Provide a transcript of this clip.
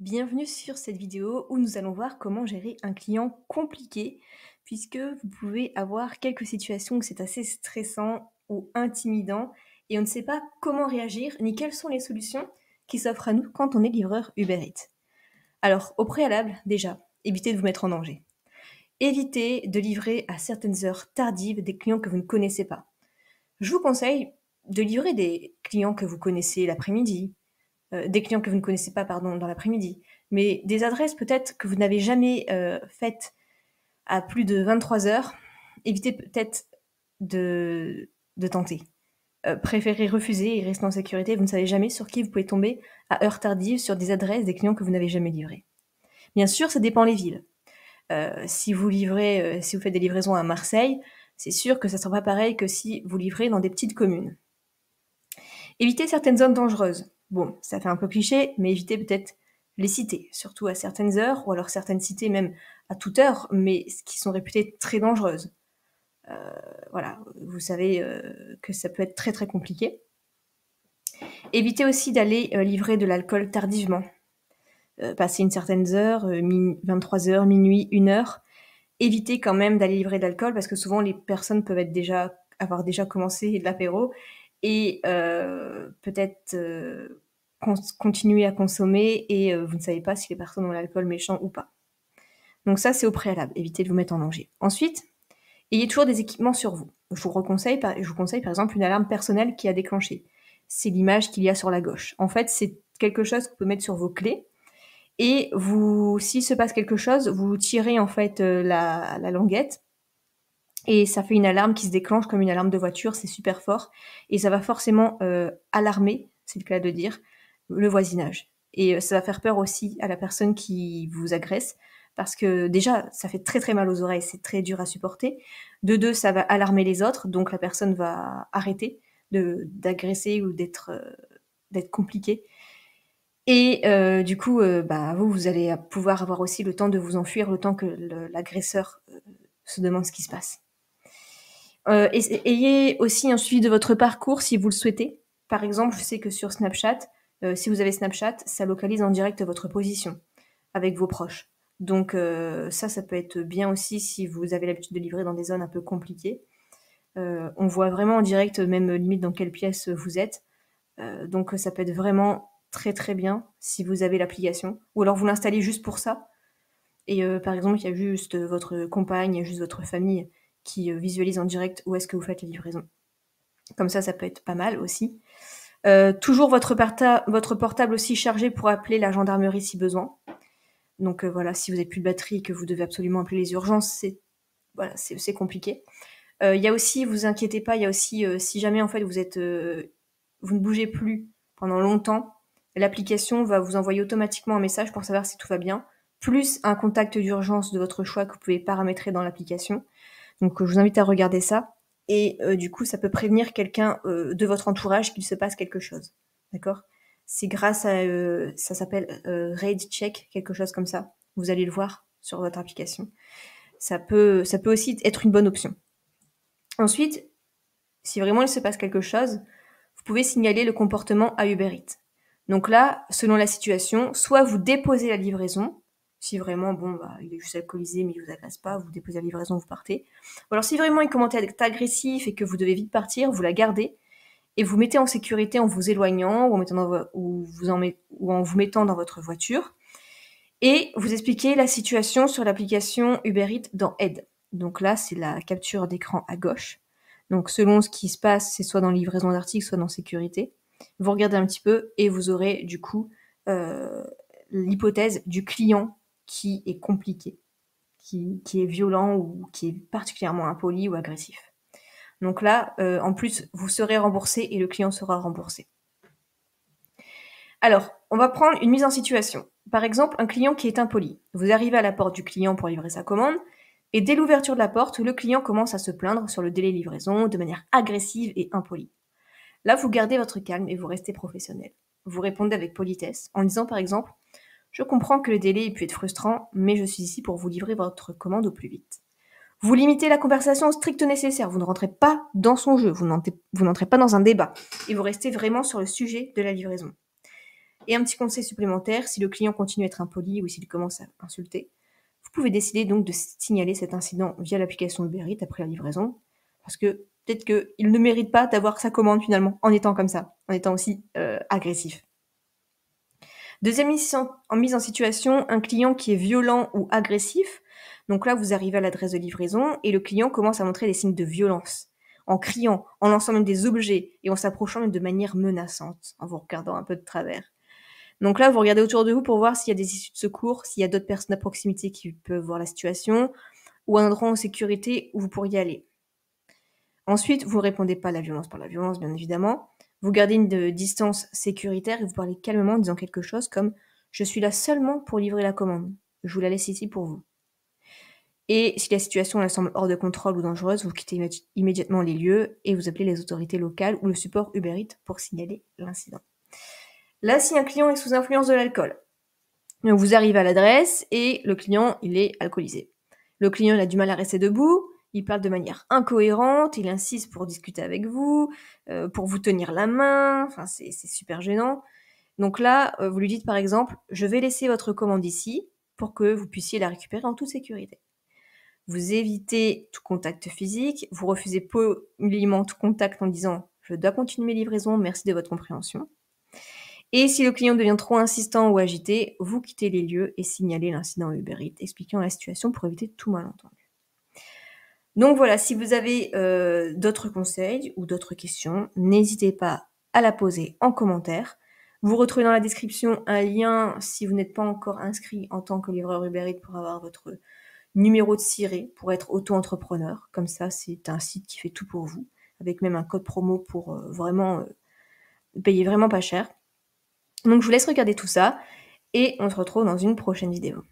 Bienvenue sur cette vidéo où nous allons voir comment gérer un client compliqué, puisque vous pouvez avoir quelques situations où c'est assez stressant ou intimidant et on ne sait pas comment réagir ni quelles sont les solutions qui s'offrent à nous quand on est livreur Uber Eats. Alors, au préalable, déjà, évitez de vous mettre en danger. Évitez de livrer à certaines heures tardives des clients que vous ne connaissez pas. Je vous conseille de livrer des clients que vous connaissez l'après-midi, des clients que vous ne connaissez pas, pardon, dans l'après-midi, mais des adresses peut-être que vous n'avez jamais faites à plus de 23 heures, évitez peut-être de tenter. Préférez refuser et rester en sécurité. Vous ne savez jamais sur qui vous pouvez tomber à heure tardive sur des adresses des clients que vous n'avez jamais livrés. Bien sûr, ça dépend les villes. Si vous livrez, si vous faites des livraisons à Marseille, c'est sûr que ça ne sera pas pareil que si vous livrez dans des petites communes. Évitez certaines zones dangereuses. Bon, ça fait un peu cliché, mais évitez peut-être les cités, surtout à certaines heures, ou alors certaines cités même à toute heure, mais qui sont réputées très dangereuses. Voilà, vous savez que ça peut être très très compliqué. Évitez aussi d'aller livrer de l'alcool tardivement. Passer une certaine heure, 23 heures, minuit, 1 heure. Évitez quand même d'aller livrer de l'alcool parce que souvent les personnes peuvent avoir déjà commencé de l'apéro et peut-être continuer à consommer et vous ne savez pas si les personnes ont l'alcool méchant ou pas. Donc ça, c'est au préalable. Évitez de vous mettre en danger. Ensuite, ayez toujours des équipements sur vous. Je vous conseille par exemple une alarme personnelle qui a déclenché. C'est l'image qu'il y a sur la gauche. En fait, c'est quelque chose que vous pouvez mettre sur vos clés. Et s'il se passe quelque chose, vous tirez en fait la languette et ça fait une alarme qui se déclenche comme une alarme de voiture, c'est super fort et ça va forcément alarmer, c'est le cas de dire, le voisinage. Et ça va faire peur aussi à la personne qui vous agresse parce que déjà, ça fait très très mal aux oreilles, c'est très dur à supporter. De deux, ça va alarmer les autres, donc la personne va arrêter d'agresser ou d'être compliquée. Et du coup, vous allez pouvoir avoir aussi le temps de vous enfuir, le temps que l'agresseur se demande ce qui se passe. Ayez aussi un suivi de votre parcours si vous le souhaitez. Par exemple, je sais que sur Snapchat, si vous avez Snapchat, ça localise en direct votre position avec vos proches. Donc ça peut être bien aussi si vous avez l'habitude de livrer dans des zones un peu compliquées. On voit vraiment en direct, même limite dans quelle pièce vous êtes. Donc ça peut être vraiment très très bien si vous avez l'application. Ou alors vous l'installez juste pour ça. Et par exemple, il y a juste votre compagne, il y a juste votre famille qui visualise en direct où est-ce que vous faites la livraison. Comme ça peut être pas mal aussi. Toujours votre portable aussi chargé pour appeler la gendarmerie si besoin. Donc voilà, si vous n'avez plus de batterie et que vous devez absolument appeler les urgences, c'est compliqué. Il y a aussi, vous inquiétez pas, il y a aussi, si jamais en fait vous ne bougez plus pendant longtemps, l'application va vous envoyer automatiquement un message pour savoir si tout va bien, plus un contact d'urgence de votre choix que vous pouvez paramétrer dans l'application. Donc je vous invite à regarder ça. Et du coup, ça peut prévenir quelqu'un de votre entourage qu'il se passe quelque chose. D'accord? C'est grâce à, ça s'appelle Raid Check, quelque chose comme ça. Vous allez le voir sur votre application. Ça peut aussi être une bonne option. Ensuite, si vraiment il se passe quelque chose, vous pouvez signaler le comportement à Uber Eats. Donc là, selon la situation, soit vous déposez la livraison, si vraiment, il est juste alcoolisé mais il vous agresse pas, vous déposez la livraison, vous partez. Ou alors si vraiment il commence à être agressif et que vous devez vite partir, vous la gardez et vous mettez en sécurité en vous éloignant ou en vous mettant dans votre voiture. Et vous expliquez la situation sur l'application Uber Eats dans Aide. Donc là, c'est la capture d'écran à gauche. Donc selon ce qui se passe, c'est soit dans livraison d'articles, soit dans sécurité. Vous regardez un petit peu et vous aurez du coup l'hypothèse du client qui est compliqué, qui est violent ou qui est particulièrement impoli ou agressif. Donc là, en plus, vous serez remboursé et le client sera remboursé. Alors, on va prendre une mise en situation. Par exemple, un client qui est impoli. Vous arrivez à la porte du client pour livrer sa commande, et dès l'ouverture de la porte, le client commence à se plaindre sur le délai de livraison de manière agressive et impolie. Là, vous gardez votre calme et vous restez professionnel. Vous répondez avec politesse en disant par exemple « Je comprends que le délai ait pu être frustrant, mais je suis ici pour vous livrer votre commande au plus vite. » Vous limitez la conversation au strict nécessaire, vous ne rentrez pas dans son jeu, vous n'entrez pas dans un débat, et vous restez vraiment sur le sujet de la livraison. Et un petit conseil supplémentaire, si le client continue à être impoli ou s'il commence à insulter, vous pouvez décider donc de signaler cet incident via l'application Uber Eats après la livraison, parce que peut-être qu'il ne mérite pas d'avoir sa commande finalement en étant comme ça, en étant aussi agressif. Deuxième mise en situation, un client qui est violent ou agressif. Donc là, vous arrivez à l'adresse de livraison et le client commence à montrer des signes de violence, en criant, en lançant même des objets et en s'approchant même de manière menaçante, en vous regardant un peu de travers. Donc là, vous regardez autour de vous pour voir s'il y a des issues de secours, s'il y a d'autres personnes à proximité qui peuvent voir la situation, ou un endroit en sécurité où vous pourriez aller. Ensuite, vous ne répondez pas à la violence par la violence, bien évidemment. Vous gardez une distance sécuritaire et vous parlez calmement en disant quelque chose comme « Je suis là seulement pour livrer la commande. Je vous la laisse ici pour vous. » Et si la situation elle semble hors de contrôle ou dangereuse, vous quittez immédiatement les lieux et vous appelez les autorités locales ou le support Uber Eats pour signaler l'incident. Là, si un client est sous influence de l'alcool, vous arrivez à l'adresse et le client, il est alcoolisé. Le client, il a du mal à rester debout, il parle de manière incohérente, il insiste pour discuter avec vous, pour vous tenir la main, enfin c'est super gênant. Donc là, vous lui dites par exemple « Je vais laisser votre commande ici pour que vous puissiez la récupérer en toute sécurité ». Vous évitez tout contact physique, vous refusez poliment tout contact en disant « Je dois continuer mes livraisons, merci de votre compréhension ». Et si le client devient trop insistant ou agité, vous quittez les lieux et signalez l'incident Uber Eats, expliquant la situation pour éviter tout malentendu. Donc voilà, si vous avez d'autres conseils ou d'autres questions, n'hésitez pas à la poser en commentaire. Vous retrouvez dans la description un lien si vous n'êtes pas encore inscrit en tant que livreur Uber Eats pour avoir votre numéro de SIRET pour être auto-entrepreneur. Comme ça, c'est un site qui fait tout pour vous, avec même un code promo pour vraiment payer vraiment pas cher. Donc je vous laisse regarder tout ça et on se retrouve dans une prochaine vidéo.